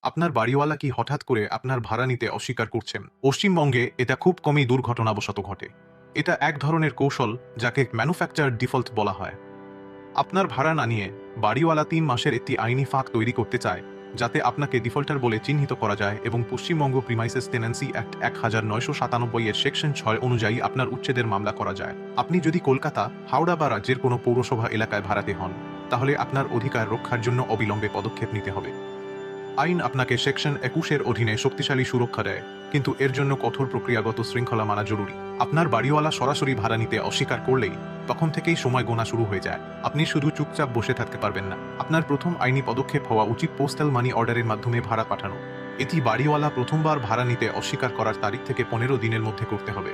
আপনার বাড়িওয়ালা কি হঠাৎ করে আপনার ভাড়া নিতে অস্বীকার করছেন? পশ্চিমবঙ্গে এটা খুব কমই দুর্ঘটনাবশত ঘটে। এটা এক ধরনের কৌশল যাকে ম্যানুফ্যাকচার ডিফল্ট বলা হয়। আপনার ভাড়া না নিয়ে বাড়িওয়ালা ৩ মাসের একটি আইনি ফাঁক তৈরি করতে চায়, যাতে আপনাকে ডিফল্টার বলে চিহ্নিত করা যায় এবং পশ্চিমবঙ্গ প্রিমাইসেস টেন্যান্সি অ্যাক্ট ১৯৯৭ এর সেকশন ৬ অনুযায়ী আপনার উচ্ছেদের মামলা করা যায়। আপনি যদি কলকাতা, হাওড়া বা রাজ্যের কোনো পৌরসভা এলাকায় ভাড়াটে হন, তাহলে আপনার অধিকার রক্ষার জন্য অবিলম্বে পদক্ষেপ নিতে হবে। আইন আপনাকে সেকশন ২১ এর অধীনে শক্তিশালী সুরক্ষা দেয়, কিন্তু এর জন্য কঠোর প্রক্রিয়াগত শৃঙ্খলা মানা জরুরি। আপনার বাড়িওয়ালা সরাসরি ভাড়া নিতে অস্বীকার করলেই তখন থেকেই সময় গোনা শুরু হয়ে যায়। আপনি শুধু চুপচাপ বসে থাকতে পারবেন না। আপনার প্রথম আইনি পদক্ষেপ হওয়া উচিত পোস্টাল মানি অর্ডারের মাধ্যমে ভাড়া পাঠানো। এটি বাড়িওয়ালা প্রথমবার ভাড়া নিতে অস্বীকার করার তারিখ থেকে ১৫ দিনের মধ্যে করতে হবে।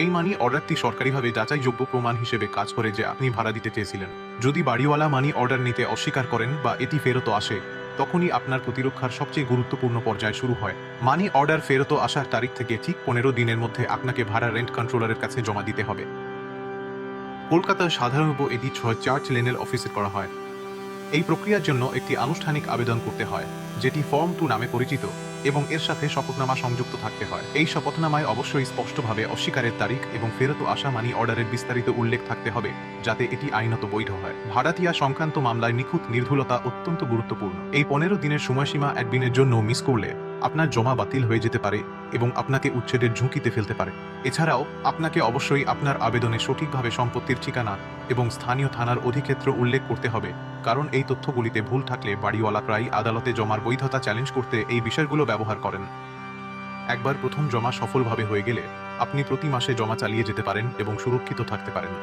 এই মানি অর্ডারটি সরকারিভাবে যাচাইযোগ্য প্রমাণ হিসেবে কাজ করে যে আপনি ভাড়া দিতে চেয়েছিলেন। যদি বাড়িওয়ালা মানি অর্ডার নিতে অস্বীকার করেন বা এটি ফেরত আসে, তখনই আপনার প্রতিরক্ষার সবচেয়ে গুরুত্বপূর্ণ পর্যায় শুরু হয়। মানি অর্ডার ফেরত আসার তারিখ থেকে ঠিক ১৫ দিনের মধ্যে আপনাকে ভাড়া রেন্ট কন্ট্রোলারের কাছে জমা দিতে হবে। কলকাতায় সাধারণত এটি ৬-৪ লেনের অফিসে করা হয়। এই প্রক্রিয়ার জন্য একটি আনুষ্ঠানিক আবেদন করতে হয়, যেটি ফর্ম 2 নামে পরিচিত, এবং এর সাথে শপথনামা সংযুক্ত থাকতে হয়। এই শপথনামায় অবশ্যই স্পষ্টভাবে অস্বীকারের তারিখ এবং ফেরত আসা মানি অর্ডারের বিস্তারিত উল্লেখ থাকতে হবে, যাতে এটি আইনত বৈধ হয়। ভাড়াটিয়া সংক্রান্ত মামলায় নিখুঁত নির্ভুলতা অত্যন্ত গুরুত্বপূর্ণ। এই ১৫ দিনের সময়সীমা একদিনের জন্য মিস করলে আপনার জমা বাতিল হয়ে যেতে পারে এবং আপনাকে উচ্ছেদের ঝুঁকিতে ফেলতে পারে। এছাড়াও আপনাকে অবশ্যই আপনার আবেদনে সঠিকভাবে সম্পত্তির ঠিকানা এবং স্থানীয় থানার অধিক্ষেত্র উল্লেখ করতে হবে, কারণ এই তথ্যগুলিতে ভুল থাকলে বাড়িওয়ালা প্রায় আদালতে জমার বৈধতা চ্যালেঞ্জ করতে এই বিষয়গুলো ব্যবহার করেন। একবার প্রথম জমা সফলভাবে হয়ে গেলে আপনি প্রতি মাসে জমা চালিয়ে যেতে পারেন এবং সুরক্ষিত থাকতে পারেন।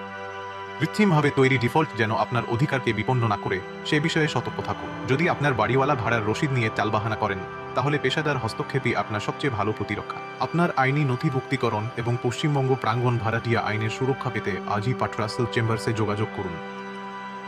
কৃত্রিমভাবে তৈরি ডিফল্ট যেন আপনার অধিকারকে বিপন্ন না করে, সে বিষয়ে সতর্ক থাকুন। যদি আপনার বাড়িওয়ালা ভাড়ার রসিদ নিয়ে টালবাহানা করেন, তাহলে পেশাদার হস্তক্ষেপই আপনার সবচেয়ে ভালো প্রতিরক্ষা। আপনার আইনি নথিভুক্তিকরণ এবং পশ্চিমবঙ্গ প্রাঙ্গণ ভাড়াটিয়া আইনের সুরক্ষা পেতে আজই পাটরাসেল চেম্বার্সে যোগাযোগ করুন।